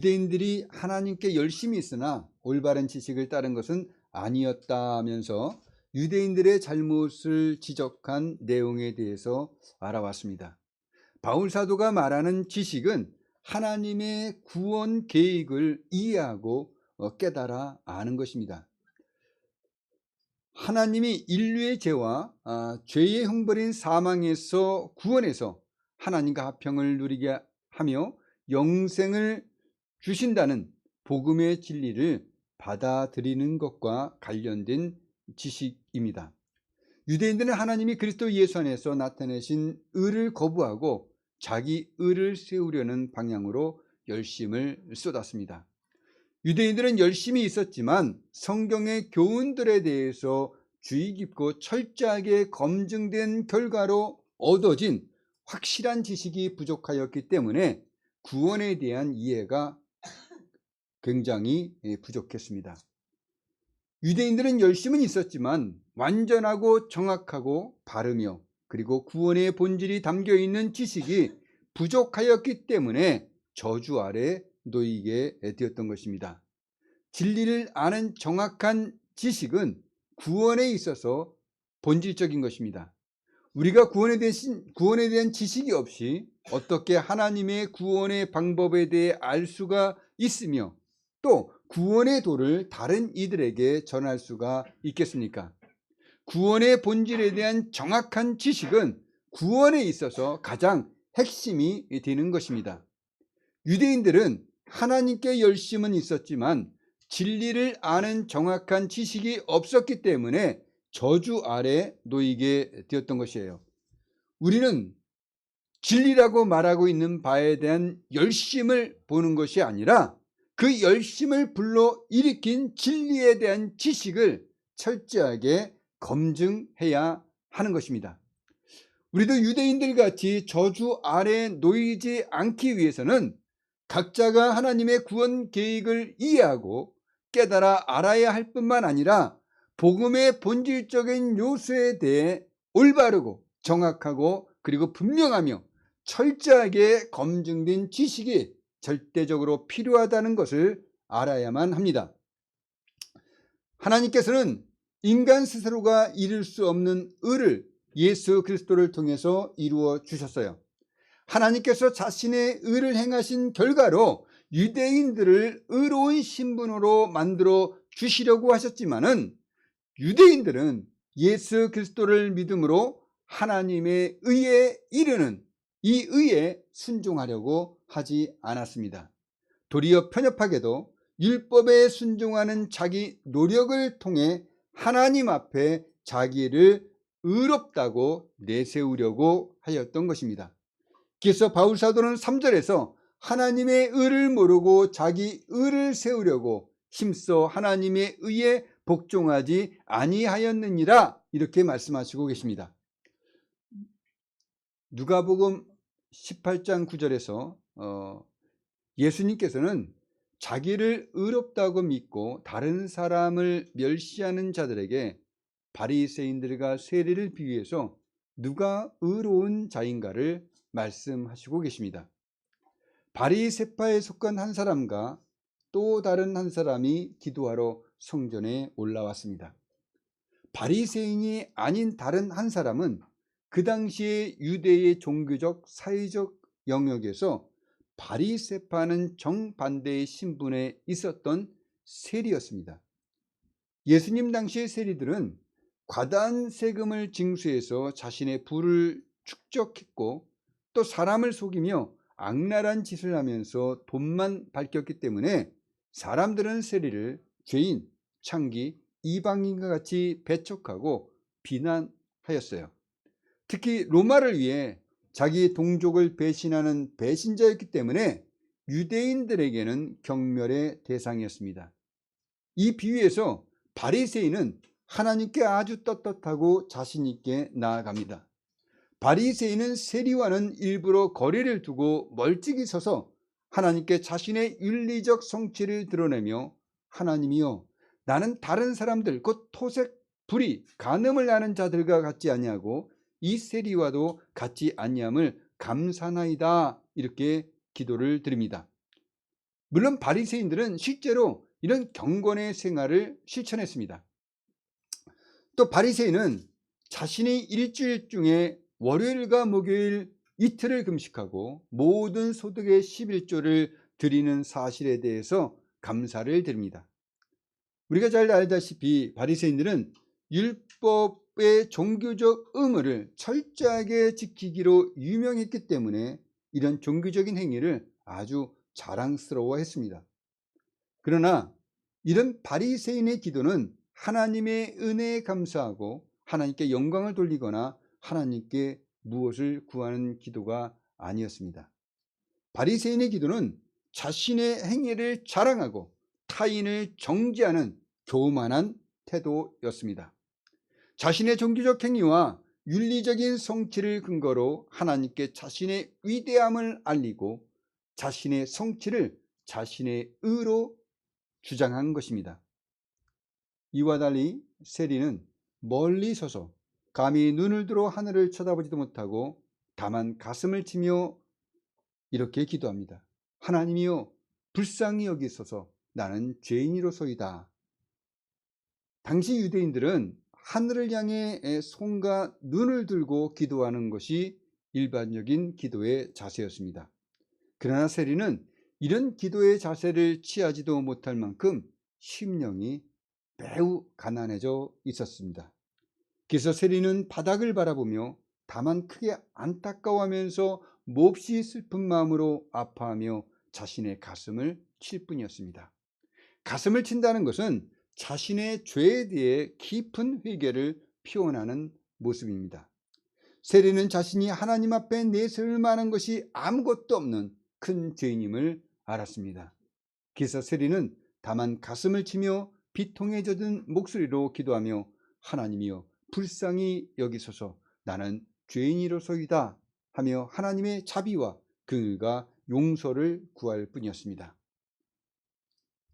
유대인들이 하나님께 열심히 있으나 올바른 지식을 따른 것은 아니었다면서 유대인들의 잘못을 지적한 내용에 대해서 알아봤습니다. 바울 사도가 말하는 지식은 하나님의 구원 계획을 이해하고 깨달아 아는 것입니다. 하나님이 인류의 죄와 죄의 형벌인 사망에서 구원해서 하나님과 화평을 누리게 하며 영생을 주신다는 복음의 진리를 받아들이는 것과 관련된 지식입니다. 유대인들은 하나님이 그리스도 예수 안에서 나타내신 의를 거부하고 자기 의를 세우려는 방향으로 열심을 쏟았습니다. 유대인들은 열심히 있었지만 성경의 교훈들에 대해서 주의 깊고 철저하게 검증된 결과로 얻어진 확실한 지식이 부족하였기 때문에 구원에 대한 이해가 굉장히 부족했습니다. 유대인들은 열심은 있었지만 완전하고 정확하고 바르며 그리고 구원의 본질이 담겨있는 지식이 부족하였기 때문에 저주 아래 놓이게 되었던 것입니다. 진리를 아는 정확한 지식은 구원에 있어서 본질적인 것입니다. 우리가 구원에 대한 지식이 없이 어떻게 하나님의 구원의 방법에 대해 알 수가 있으며 또 구원의 도를 다른 이들에게 전할 수가 있겠습니까? 구원의 본질에 대한 정확한 지식은 구원에 있어서 가장 핵심이 되는 것입니다. 유대인들은 하나님께 열심은 있었지만 진리를 아는 정확한 지식이 없었기 때문에 저주 아래 놓이게 되었던 것이에요. 우리는 진리라고 말하고 있는 바에 대한 열심을 보는 것이 아니라 그 열심을 불러일으킨 진리에 대한 지식을 철저하게 검증해야 하는 것입니다. 우리도 유대인들 같이 저주 아래 놓이지 않기 위해서는 각자가 하나님의 구원 계획을 이해하고 깨달아 알아야 할 뿐만 아니라 복음의 본질적인 요소에 대해 올바르고 정확하고 그리고 분명하며 철저하게 검증된 지식이 절대적으로 필요하다는 것을 알아야만 합니다. 하나님께서는 인간 스스로가 이룰 수 없는 의를 예수 그리스도를 통해서 이루어 주셨어요. 하나님께서 자신의 의를 행하신 결과로 유대인들을 의로운 신분으로 만들어 주시려고 하셨지만은 유대인들은 예수 그리스도를 믿음으로 하나님의 의에 이르는 이 의에 순종하려고 하지 않았습니다. 도리어 편협하게도 율법에 순종하는 자기 노력을 통해 하나님 앞에 자기를 의롭다고 내세우려고 하였던 것입니다. 그래서 바울 사도는 3절에서 하나님의 의를 모르고 자기 의를 세우려고 힘써 하나님의 의에 복종하지 아니하였느니라 이렇게 말씀하시고 계십니다. 누가복음 18장 9절에서 예수님께서는 자기를 의롭다고 믿고 다른 사람을 멸시하는 자들에게 바리새인들과 세리를 비유해서 누가 의로운 자인가를 말씀하시고 계십니다. 바리새파에 속한 한 사람과 또 다른 한 사람이 기도하러 성전에 올라왔습니다. 바리새인이 아닌 다른 한 사람은 그 당시에 유대의 종교적 사회적 영역에서 바리새파는 정반대의 신분에 있었던 세리였습니다. 예수님 당시의 세리들은 과다한 세금을 징수해서 자신의 부를 축적했고 또 사람을 속이며 악랄한 짓을 하면서 돈만 밝혔기 때문에 사람들은 세리를 죄인, 창기, 이방인과 같이 배척하고 비난하였어요. 특히 로마를 위해 자기 동족을 배신하는 배신자였기 때문에 유대인들에게는 경멸의 대상이었습니다. 이 비유에서 바리새인은 하나님께 아주 떳떳하고 자신 있게 나아갑니다. 바리새인은 세리와는 일부러 거리를 두고 멀찍이 서서 하나님께 자신의 윤리적 성취를 드러내며 하나님이여 나는 다른 사람들 곧 토색, 불의, 간음을 하는 자들과 같지 아니하고 이 세리와도 같지 아니함을 감사나이다 이렇게 기도를 드립니다. 물론 바리새인들은 실제로 이런 경건의 생활을 실천했습니다. 또 바리새인은 자신의 일주일 중에 월요일과 목요일 이틀을 금식하고 모든 소득의 11조를 드리는 사실에 대해서 감사를 드립니다. 우리가 잘 알다시피 바리새인들은 율법의 종교적 의무를 철저하게 지키기로 유명했기 때문에 이런 종교적인 행위를 아주 자랑스러워했습니다. 그러나 이런 바리새인의 기도는 하나님의 은혜에 감사하고 하나님께 영광을 돌리거나 하나님께 무엇을 구하는 기도가 아니었습니다. 바리새인의 기도는 자신의 행위를 자랑하고 타인을 정죄하는 교만한 태도였습니다. 자신의 종교적 행위와 윤리적인 성취를 근거로 하나님께 자신의 위대함을 알리고 자신의 성취를 자신의 의로 주장한 것입니다. 이와 달리 세리는 멀리 서서 감히 눈을 들어 하늘을 쳐다보지도 못하고 다만 가슴을 치며 이렇게 기도합니다. 하나님이여 불쌍히 여기소서 나는 죄인이로소이다. 당시 유대인들은 하늘을 향해 손과 눈을 들고 기도하는 것이 일반적인 기도의 자세였습니다. 그러나 세리는 이런 기도의 자세를 취하지도 못할 만큼 심령이 매우 가난해져 있었습니다. 그래서 세리는 바닥을 바라보며 다만 크게 안타까워하면서 몹시 슬픈 마음으로 아파하며 자신의 가슴을 칠 뿐이었습니다. 가슴을 친다는 것은 자신의 죄에 대해 깊은 회개를 표현하는 모습입니다. 세리는 자신이 하나님 앞에 내세울 만한 것이 아무것도 없는 큰 죄인임을 알았습니다. 그래서 세리는 다만 가슴을 치며 비통에 젖은 목소리로 기도하며 하나님이여 불쌍히 여기소서 나는 죄인이로소이다 하며 하나님의 자비와 긍휼과 용서를 구할 뿐이었습니다.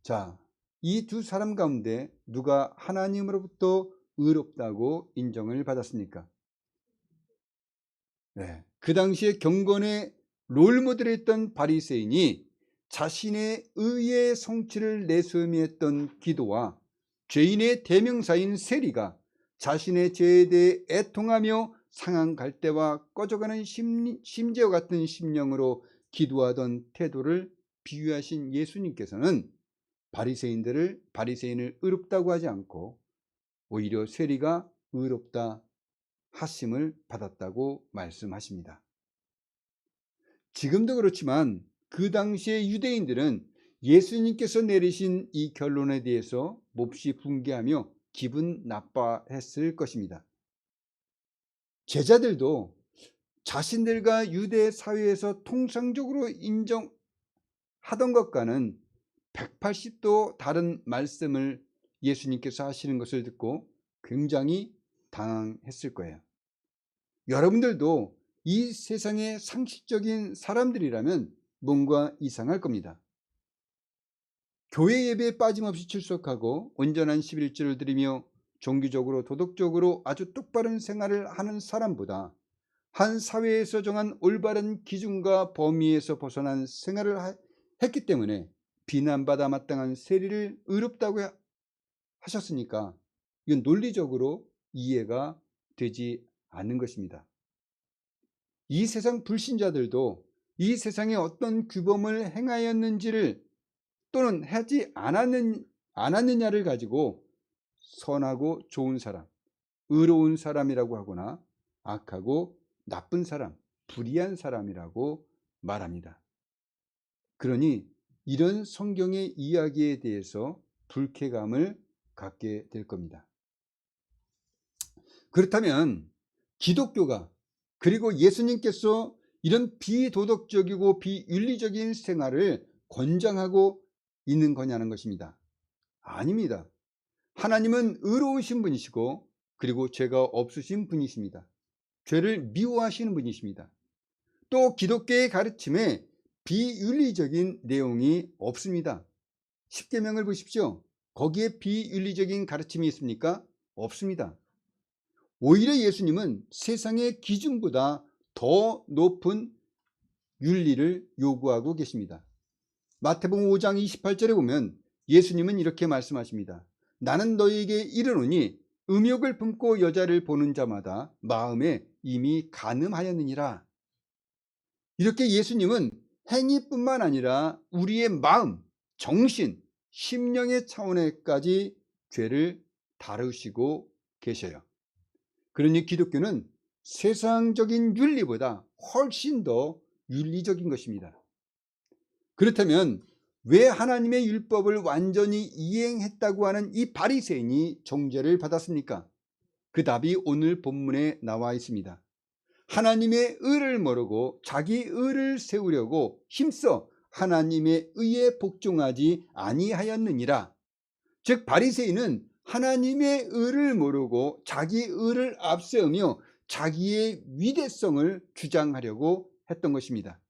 자, 이 두 사람 가운데 누가 하나님으로부터 의롭다고 인정을 받았습니까? 네, 그 당시에 경건의 롤모델이었던 바리새인이 자신의 의의 성취를 내세우며 했던 기도와 죄인의 대명사인 세리가 자신의 죄에 대해 애통하며 상한 갈대와 꺼져가는 심지와 같은 심령으로 기도하던 태도를 비유하신 예수님께서는 바리새인을 의롭다고 하지 않고 오히려 세리가 의롭다 하심을 받았다고 말씀하십니다. 지금도 그렇지만 그 당시의 유대인들은 예수님께서 내리신 이 결론에 대해서 몹시 분개하며 기분 나빠했을 것입니다. 제자들도 자신들과 유대 사회에서 통상적으로 인정하던 것과는 180도 다른 말씀을 예수님께서 하시는 것을 듣고 굉장히 당황했을 거예요. 여러분들도 이 세상의 상식적인 사람들이라면 뭔가 이상할 겁니다. 교회 예배에 빠짐없이 출석하고 온전한 11조를 드리며 종교적으로 도덕적으로 아주 똑바른 생활을 하는 사람보다 한 사회에서 정한 올바른 기준과 범위에서 벗어난 생활을 했기 때문에 비난받아 마땅한 세리를 의롭다고 하셨으니까 이건 논리적으로 이해가 되지 않는 것입니다. 이 세상 불신자들도 이 세상에 어떤 규범을 행하였는지를 또는 하지 않았느냐를 가지고 선하고 좋은 사람, 의로운 사람이라고 하거나 악하고 나쁜 사람, 불의한 사람이라고 말합니다. 그러니 이런 성경의 이야기에 대해서 불쾌감을 갖게 될 겁니다. 그렇다면 기독교가 그리고 예수님께서 이런 비도덕적이고 비윤리적인 생활을 권장하고 있는 거냐는 것입니다. 아닙니다. 하나님은 의로우신 분이시고 그리고 죄가 없으신 분이십니다. 죄를 미워하시는 분이십니다. 또 기독교의 가르침에 비윤리적인 내용이 없습니다. 십계명을 보십시오. 거기에 비윤리적인 가르침이 있습니까? 없습니다. 오히려 예수님은 세상의 기준보다 더 높은 윤리를 요구하고 계십니다. 마태복음 5장 28절에 보면 예수님은 이렇게 말씀하십니다. 나는 너희에게 이르노니 음욕을 품고 여자를 보는 자마다 마음에 이미 간음하였느니라. 이렇게 예수님은 행위뿐만 아니라 우리의 마음, 정신, 심령의 차원에까지 죄를 다루시고 계셔요. 그러니 기독교는 세상적인 윤리보다 훨씬 더 윤리적인 것입니다. 그렇다면 왜 하나님의 율법을 완전히 이행했다고 하는 이 바리새인이 정죄를 받았습니까? 그 답이 오늘 본문에 나와 있습니다. 하나님의 의를 모르고 자기 의를 세우려고 힘써 하나님의 의에 복종하지 아니하였느니라. 즉 바리새인은 하나님의 의를 모르고 자기 의를 앞세우며 자기의 위대성을 주장하려고 했던 것입니다.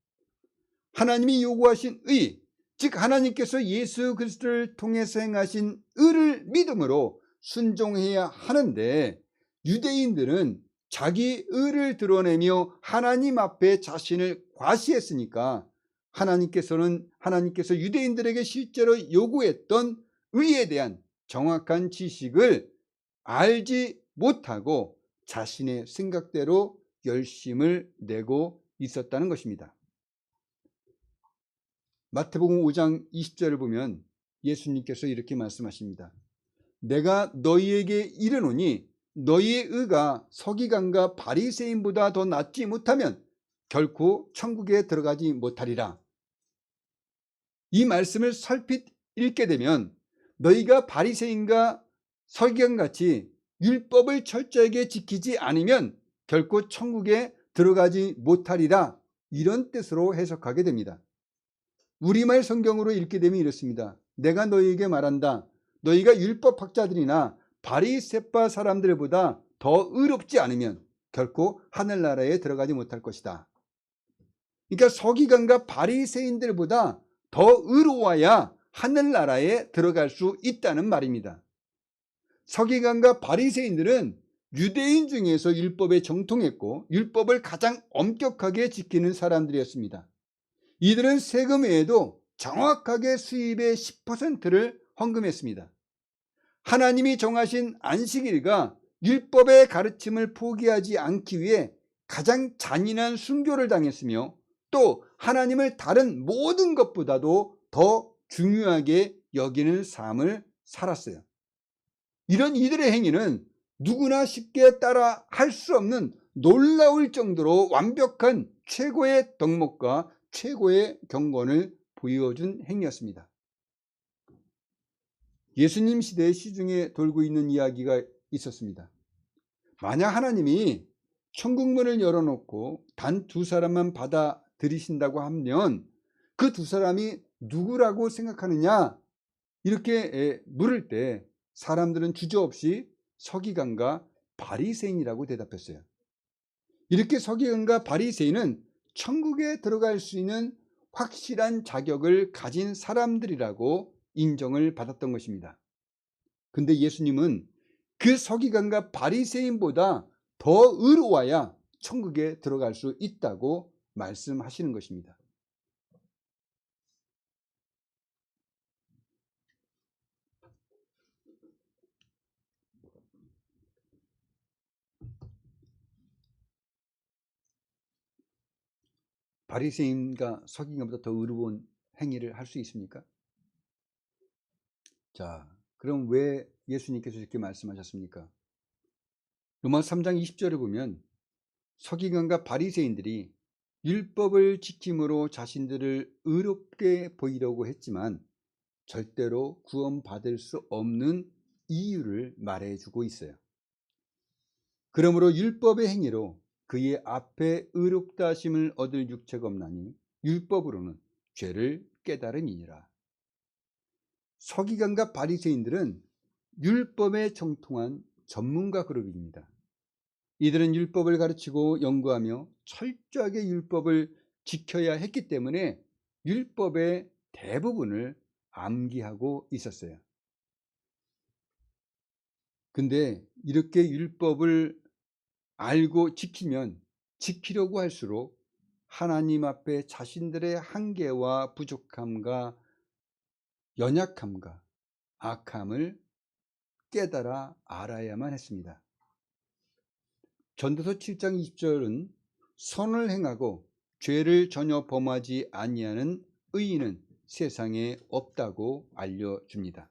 하나님이 요구하신 의, 즉 하나님께서 예수 그리스도를 통해서 행하신 의를 믿음으로 순종해야 하는데, 유대인들은 자기 의를 드러내며 하나님 앞에 자신을 과시했으니까 하나님께서 유대인들에게 실제로 요구했던 의에 대한 정확한 지식을 알지 못하고 자신의 생각대로 열심을 내고 있었다는 것입니다. 마태복음 5장 20절을 보면 예수님께서 이렇게 말씀하십니다. 내가 너희에게 이르노니 너희의 의가 서기관과 바리새인보다 더 낫지 못하면 결코 천국에 들어가지 못하리라. 이 말씀을 살핏 읽게 되면 너희가 바리새인과 서기관같이 율법을 철저하게 지키지 않으면 결코 천국에 들어가지 못하리라, 이런 뜻으로 해석하게 됩니다. 우리말 성경으로 읽게 되면 이렇습니다. 내가 너희에게 말한다. 너희가 율법학자들이나 바리새파 사람들보다 더 의롭지 않으면 결코 하늘나라에 들어가지 못할 것이다. 그러니까 서기관과 바리새인들보다 더 의로워야 하늘나라에 들어갈 수 있다는 말입니다. 서기관과 바리새인들은 유대인 중에서 율법에 정통했고 율법을 가장 엄격하게 지키는 사람들이었습니다. 이들은 세금 외에도 정확하게 수입의 10%를 헌금했습니다. 하나님이 정하신 안식일과 율법의 가르침을 포기하지 않기 위해 가장 잔인한 순교를 당했으며, 또 하나님을 다른 모든 것보다도 더 중요하게 여기는 삶을 살았어요. 이런 이들의 행위는 누구나 쉽게 따라 할 수 없는 놀라울 정도로 완벽한 최고의 덕목과 최고의 경건을 보여준 행위였습니다. 예수님 시대의 시중에 돌고 있는 이야기가 있었습니다. 만약 하나님이 천국문을 열어놓고 단 두 사람만 받아들이신다고 하면 그 두 사람이 누구라고 생각하느냐, 이렇게 물을 때 사람들은 주저없이 서기관과 바리새인이라고 대답했어요. 이렇게 서기관과 바리새인은 천국에 들어갈 수 있는 확실한 자격을 가진 사람들이라고 인정을 받았던 것입니다. 근데 예수님은 그 서기관과 바리새인보다 더 의로워야 천국에 들어갈 수 있다고 말씀하시는 것입니다. 바리새인과 서기관보다 더 의로운 행위를 할 수 있습니까? 자, 그럼 왜 예수님께서 이렇게 말씀하셨습니까? 로마서 3장 20절을 보면 서기관과 바리새인들이 율법을 지킴으로 자신들을 의롭게 보이려고 했지만 절대로 구원받을 수 없는 이유를 말해주고 있어요. 그러므로 율법의 행위로 그의 앞에 의롭다 하심을 얻을 육체가 없나니 율법으로는 죄를 깨달음이니라. 서기관과 바리새인들은 율법에 정통한 전문가 그룹입니다. 이들은 율법을 가르치고 연구하며 철저하게 율법을 지켜야 했기 때문에 율법의 대부분을 암기하고 있었어요. 근데 이렇게 율법을 알고 지키면 지키려고 할수록 하나님 앞에 자신들의 한계와 부족함과 연약함과 악함을 깨달아 알아야만 했습니다. 전도서 7장 20절은 선을 행하고 죄를 전혀 범하지 아니하는 의인은 세상에 없다고 알려줍니다.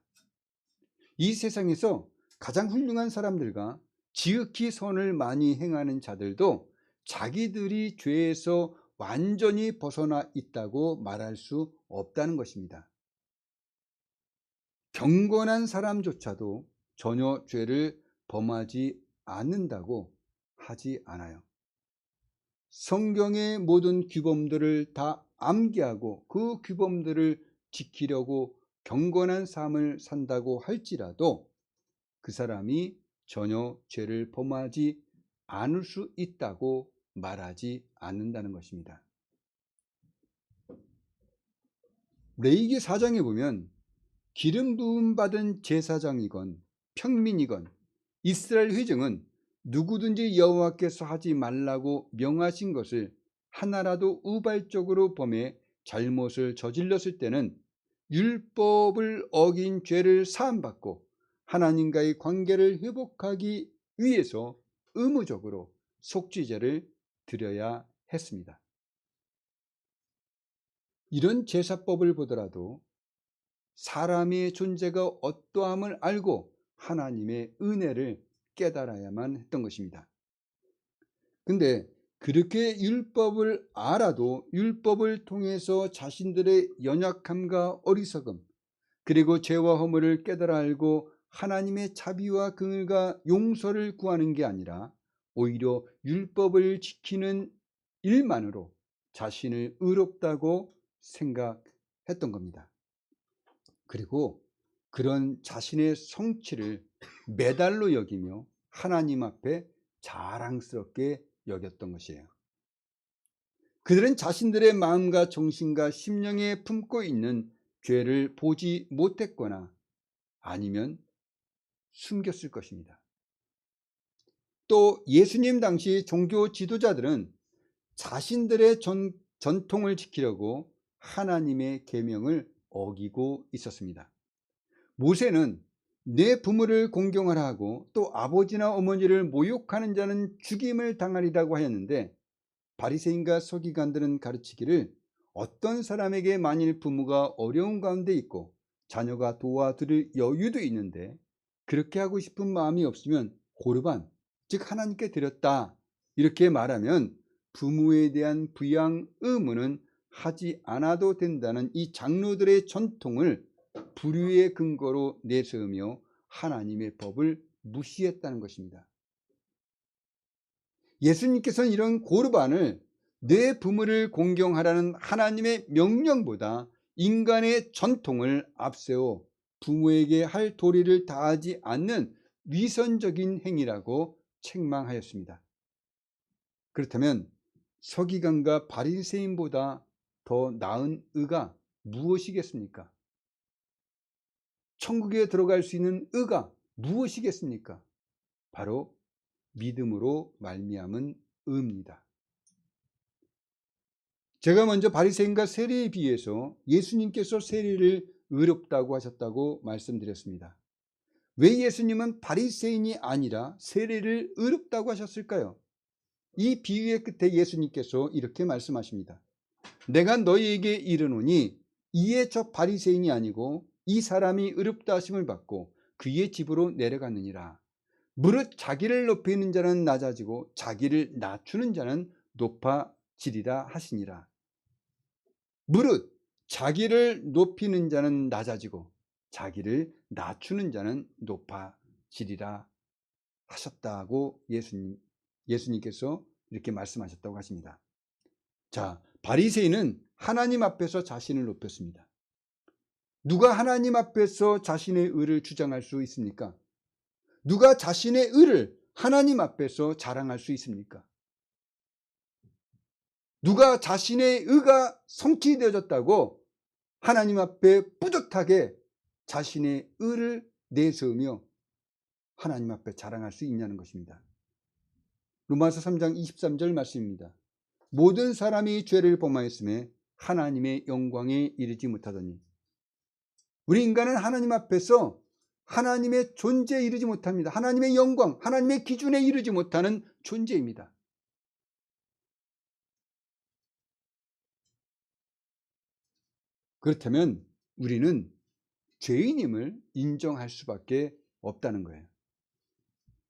이 세상에서 가장 훌륭한 사람들과 지극히 선을 많이 행하는 자들도 자기들이 죄에서 완전히 벗어나 있다고 말할 수 없다는 것입니다. 경건한 사람조차도 전혀 죄를 범하지 않는다고 하지 않아요. 성경의 모든 규범들을 다 암기하고 그 규범들을 지키려고 경건한 삶을 산다고 할지라도 그 사람이 전혀 죄를 범하지 않을 수 있다고 말하지 않는다는 것입니다. 레위기 4장에 보면 기름 부음 받은 제사장이건 평민이건 이스라엘 회중은 누구든지 여호와께서 하지 말라고 명하신 것을 하나라도 우발적으로 범해 잘못을 저질렀을 때는 율법을 어긴 죄를 사함받고 하나님과의 관계를 회복하기 위해서 의무적으로 속죄제를 드려야 했습니다. 이런 제사법을 보더라도 사람의 존재가 어떠함을 알고 하나님의 은혜를 깨달아야만 했던 것입니다. 근데 그렇게 율법을 알아도 율법을 통해서 자신들의 연약함과 어리석음 그리고 죄와 허물을 깨달아 알고 하나님의 자비와 긍휼과 용서를 구하는 게 아니라 오히려 율법을 지키는 일만으로 자신을 의롭다고 생각했던 겁니다. 그리고 그런 자신의 성취를 메달로 여기며 하나님 앞에 자랑스럽게 여겼던 것이에요. 그들은 자신들의 마음과 정신과 심령에 품고 있는 죄를 보지 못했거나 아니면 숨겼을 것입니다. 또 예수님 당시 종교 지도자들은 자신들의 전통을 지키려고 하나님의 계명을 어기고 있었습니다. 모세는 내 부모를 공경하라 하고 또 아버지나 어머니를 모욕하는 자는 죽임을 당하리라고 하였는데 바리새인과 서기관들은 가르치기를 어떤 사람에게 만일 부모가 어려운 가운데 있고 자녀가 도와드릴 여유도 있는데 그렇게 하고 싶은 마음이 없으면 고르반 즉 하나님께 드렸다 이렇게 말하면 부모에 대한 부양 의무는 하지 않아도 된다는 이 장로들의 전통을 불의의 근거로 내세우며 하나님의 법을 무시했다는 것입니다. 예수님께서는 이런 고르반을 내 부모를 공경하라는 하나님의 명령보다 인간의 전통을 앞세워 부모에게 할 도리를 다하지 않는 위선적인 행위라고 책망하였습니다. 그렇다면 서기관과 바리새인보다 더 나은 의가 무엇이겠습니까? 천국에 들어갈 수 있는 의가 무엇이겠습니까? 바로 믿음으로 말미암은 의입니다. 제가 먼저 바리새인과 세리에 비해서 예수님께서 세리를 의롭다고 하셨다고 말씀드렸습니다. 왜 예수님은 바리새인이 아니라 세리를 의롭다고 하셨을까요? 이 비유의 끝에 예수님께서 이렇게 말씀하십니다. 내가 너희에게 이르노니 이에 저 바리새인이 아니고 이 사람이 의롭다 하심을 받고 그의 집으로 내려갔느니라. 무릇 자기를 높이는 자는 낮아지고 자기를 낮추는 자는 높아지리라 하시니라. 무릇 자기를 높이는 자는 낮아지고 자기를 낮추는 자는 높아지리라 하셨다고 예수님께서 이렇게 말씀하셨다고 하십니다. 자, 바리새인은 하나님 앞에서 자신을 높였습니다. 누가 하나님 앞에서 자신의 의를 주장할 수 있습니까? 누가 자신의 의를 하나님 앞에서 자랑할 수 있습니까? 누가 자신의 의가 성취되어졌다고 하나님 앞에 뿌듯하게 자신의 의를 내세우며 하나님 앞에 자랑할 수 있냐는 것입니다. 로마서 3장 23절 말씀입니다. 모든 사람이 죄를 범하였음에 하나님의 영광에 이르지 못하더니. 우리 인간은 하나님 앞에서 하나님의 존재에 이르지 못합니다. 하나님의 영광, 하나님의 기준에 이르지 못하는 존재입니다. 그렇다면 우리는 죄인임을 인정할 수밖에 없다는 거예요.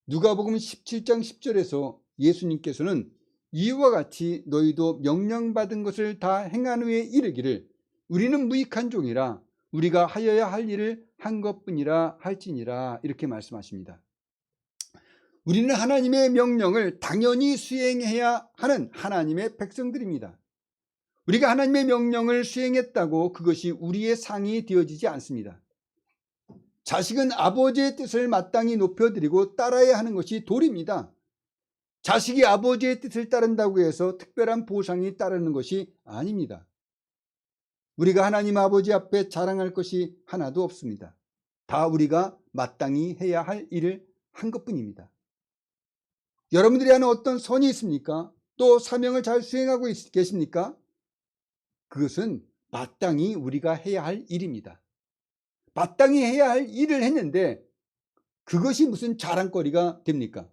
누가복음 17장 10절에서 예수님께서는 이와 같이 너희도 명령받은 것을 다 행한 후에 이르기를 우리는 무익한 종이라 우리가 하여야 할 일을 한 것뿐이라 할지니라, 이렇게 말씀하십니다. 우리는 하나님의 명령을 당연히 수행해야 하는 하나님의 백성들입니다. 우리가 하나님의 명령을 수행했다고 그것이 우리의 상이 되어지지 않습니다. 자식은 아버지의 뜻을 마땅히 높여드리고 따라야 하는 것이 도리입니다. 자식이 아버지의 뜻을 따른다고 해서 특별한 보상이 따르는 것이 아닙니다. 우리가 하나님 아버지 앞에 자랑할 것이 하나도 없습니다. 다 우리가 마땅히 해야 할 일을 한 것뿐입니다. 여러분들이 하는 어떤 선이 있습니까? 또 사명을 잘 수행하고 계십니까? 그것은 마땅히 우리가 해야 할 일입니다. 마땅히 해야 할 일을 했는데 그것이 무슨 자랑거리가 됩니까?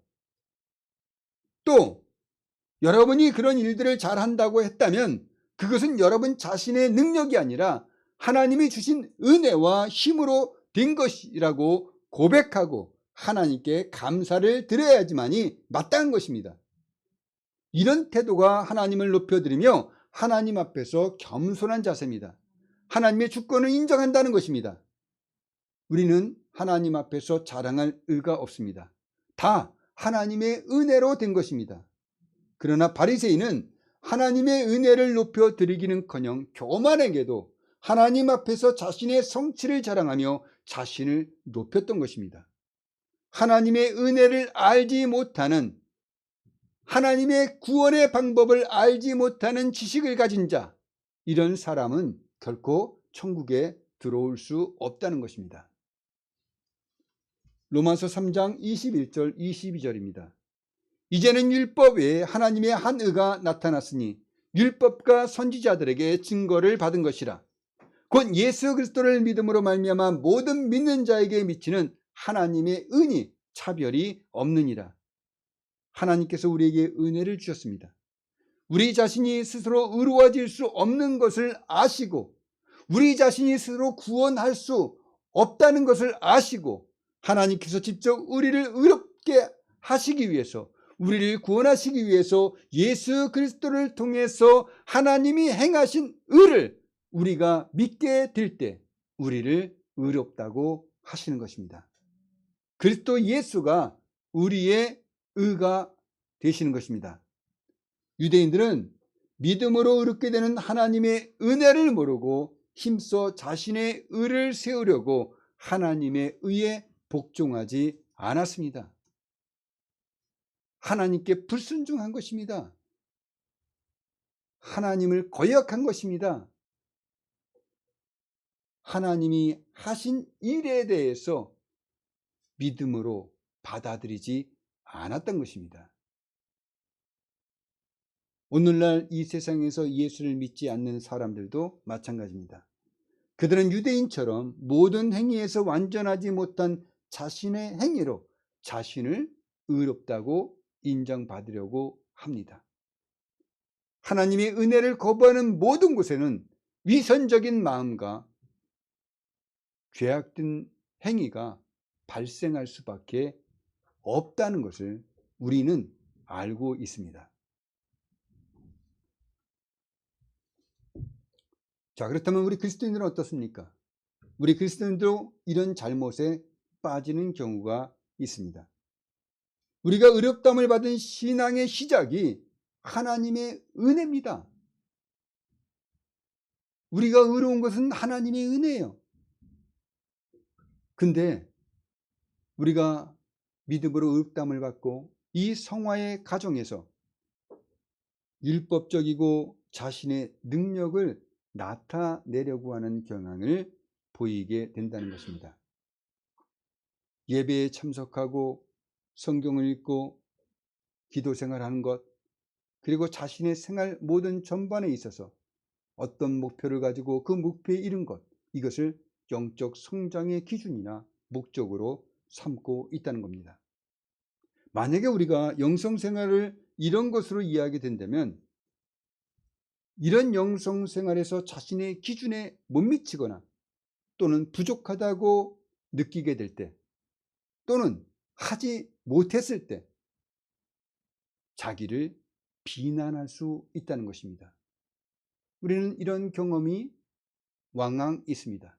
또 여러분이 그런 일들을 잘한다고 했다면 그것은 여러분 자신의 능력이 아니라 하나님이 주신 은혜와 힘으로 된 것이라고 고백하고 하나님께 감사를 드려야지만이 마땅한 것입니다. 이런 태도가 하나님을 높여드리며 하나님 앞에서 겸손한 자세입니다. 하나님의 주권을 인정한다는 것입니다. 우리는 하나님 앞에서 자랑할 의가 없습니다. 다 하나님의 은혜로 된 것입니다. 그러나 바리새인은 하나님의 은혜를 높여드리기는커녕 교만에게도 하나님 앞에서 자신의 성취를 자랑하며 자신을 높였던 것입니다. 하나님의 은혜를 알지 못하는, 하나님의 구원의 방법을 알지 못하는 지식을 가진 자, 이런 사람은 결코 천국에 들어올 수 없다는 것입니다. 로마서 3장 21절 22절입니다. 이제는 율법 외에 하나님의 한 의가 나타났으니 율법과 선지자들에게 증거를 받은 것이라. 곧 예수 그리스도를 믿음으로 말미암아 모든 믿는 자에게 미치는 하나님의 은이 차별이 없느니라. 하나님께서 우리에게 은혜를 주셨습니다. 우리 자신이 스스로 의로워질 수 없는 것을 아시고 우리 자신이 스스로 구원할 수 없다는 것을 아시고 하나님께서 직접 우리를 의롭게 하시기 위해서, 우리를 구원하시기 위해서 예수 그리스도를 통해서 하나님이 행하신 의를 우리가 믿게 될 때 우리를 의롭다고 하시는 것입니다. 그리스도 예수가 우리의 의가 되시는 것입니다. 유대인들은 믿음으로 의롭게 되는 하나님의 은혜를 모르고 힘써 자신의 의를 세우려고 하나님의 의에 복종하지 않았습니다. 하나님께 불순종한 것입니다. 하나님을 거역한 것입니다. 하나님이 하신 일에 대해서 믿음으로 받아들이지 않았던 것입니다. 오늘날 이 세상에서 예수를 믿지 않는 사람들도 마찬가지입니다. 그들은 유대인처럼 모든 행위에서 완전하지 못한 자신의 행위로 자신을 의롭다고 인정받으려고 합니다. 하나님의 은혜를 거부하는 모든 곳에는 위선적인 마음과 죄악된 행위가 발생할 수밖에 없다는 것을 우리는 알고 있습니다. 자, 그렇다면 우리 그리스도인들은 어떻습니까? 우리 그리스도인도 이런 잘못에 빠지는 경우가 있습니다. 우리가 의롭다함을 받은 신앙의 시작이 하나님의 은혜입니다. 우리가 의로운 것은 하나님의 은혜예요. 근데 우리가 믿음으로 의롭다함을 받고 이 성화의 가정에서 율법적이고 자신의 능력을 나타내려고 하는 경향을 보이게 된다는 것입니다. 예배에 참석하고 성경을 읽고 기도 생활하는 것, 그리고 자신의 생활 모든 전반에 있어서 어떤 목표를 가지고 그 목표에 이른 것, 이것을 영적 성장의 기준이나 목적으로 삼고 있다는 겁니다. 만약에 우리가 영성 생활을 이런 것으로 이해하게 된다면 이런 영성 생활에서 자신의 기준에 못 미치거나 또는 부족하다고 느끼게 될 때 또는 하지 못했을 때 자기를 비난할 수 있다는 것입니다. 우리는 이런 경험이 왕왕 있습니다.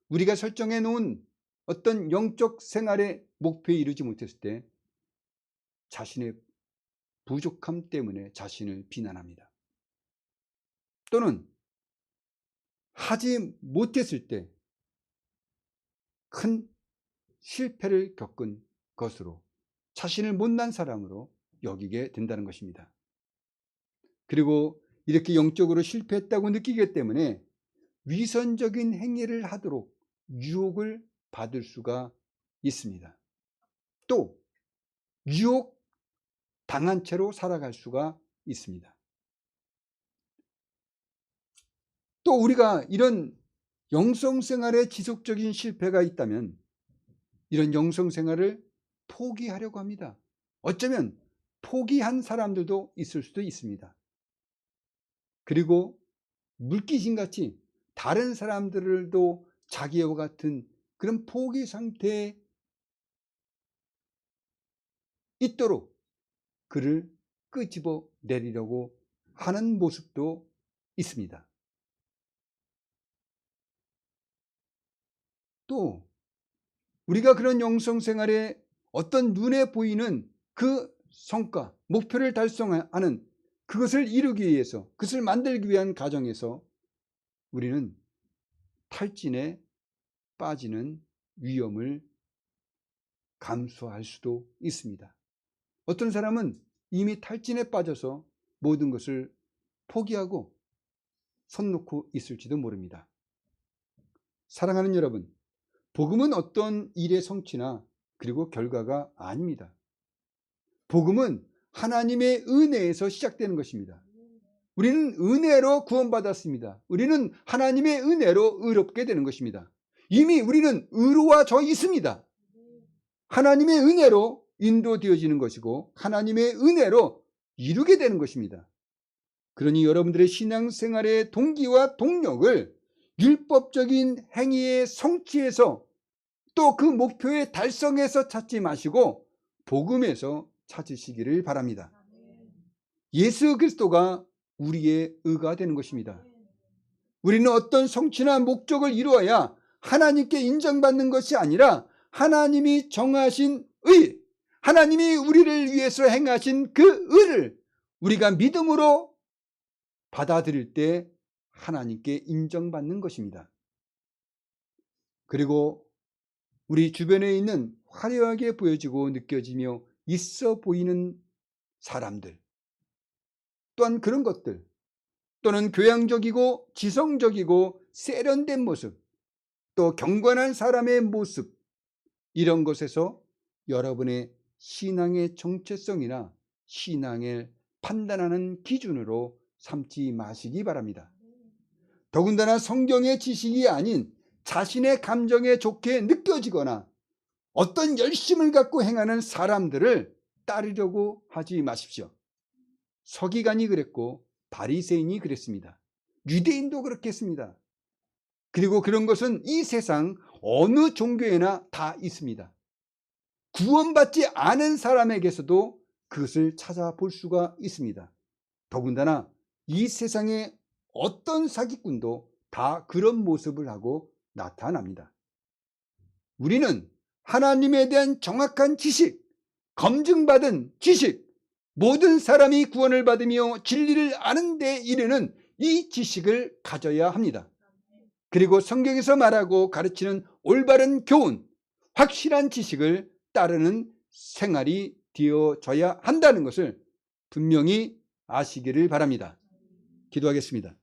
우리가 설정해 놓은 어떤 영적 생활의 목표에 이르지 못했을 때 자신의 부족함 때문에 자신을 비난합니다. 또는 하지 못했을 때 큰 실패를 겪은 것으로 자신을 못난 사람으로 여기게 된다는 것입니다. 그리고 이렇게 영적으로 실패했다고 느끼기 때문에 위선적인 행위를 하도록 유혹을 받을 수가 있습니다. 또 유혹 당한 채로 살아갈 수가 있습니다. 또 우리가 이런 영성생활에 지속적인 실패가 있다면 이런 영성생활을 포기하려고 합니다. 어쩌면 포기한 사람들도 있을 수도 있습니다. 그리고 물귀신같이 다른 사람들도 자기와 같은 그런 포기 상태에 있도록 그를 끄집어 내리려고 하는 모습도 있습니다. 또 우리가 그런 영성생활에 어떤 눈에 보이는 그 성과, 목표를 달성하는 그것을 이루기 위해서, 그것을 만들기 위한 과정에서 우리는 탈진에 빠지는 위험을 감수할 수도 있습니다. 어떤 사람은 이미 탈진에 빠져서 모든 것을 포기하고 손 놓고 있을지도 모릅니다. 사랑하는 여러분, 복음은 어떤 일의 성취나 그리고 결과가 아닙니다. 복음은 하나님의 은혜에서 시작되는 것입니다. 우리는 은혜로 구원받았습니다. 우리는 하나님의 은혜로 의롭게 되는 것입니다. 이미 우리는 의로워져 있습니다. 하나님의 은혜로 인도되어지는 것이고 하나님의 은혜로 이루게 되는 것입니다. 그러니 여러분들의 신앙생활의 동기와 동력을 율법적인 행위의 성취에서 또 그 목표의 달성에서 찾지 마시고 복음에서 찾으시기를 바랍니다. 예수 그리스도가 우리의 의가 되는 것입니다. 우리는 어떤 성취나 목적을 이루어야 하나님께 인정받는 것이 아니라 하나님이 정하신 의, 하나님이 우리를 위해서 행하신 그 의를 우리가 믿음으로 받아들일 때 하나님께 인정받는 것입니다. 그리고 우리 주변에 있는 화려하게 보여지고 느껴지며 있어 보이는 사람들 또한 그런 것들 또는 교양적이고 지성적이고 세련된 모습 또 경건한 사람의 모습 이런 것에서 여러분의 신앙의 정체성이나 신앙을 판단하는 기준으로 삼지 마시기 바랍니다. 더군다나 성경의 지식이 아닌 자신의 감정에 좋게 느껴지거나 어떤 열심을 갖고 행하는 사람들을 따르려고 하지 마십시오. 서기관이 그랬고 바리새인이 그랬습니다. 유대인도 그렇게 했습니다. 그리고 그런 것은 이 세상 어느 종교에나 다 있습니다. 구원받지 않은 사람에게서도 그것을 찾아볼 수가 있습니다. 더군다나 이 세상의 어떤 사기꾼도 다 그런 모습을 하고 나타납니다. 우리는 하나님에 대한 정확한 지식, 검증받은 지식, 모든 사람이 구원을 받으며 진리를 아는 데 이르는 이 지식을 가져야 합니다. 그리고 성경에서 말하고 가르치는 올바른 교훈, 확실한 지식을 따르는 생활이 되어져야 한다는 것을 분명히 아시기를 바랍니다. 기도하겠습니다.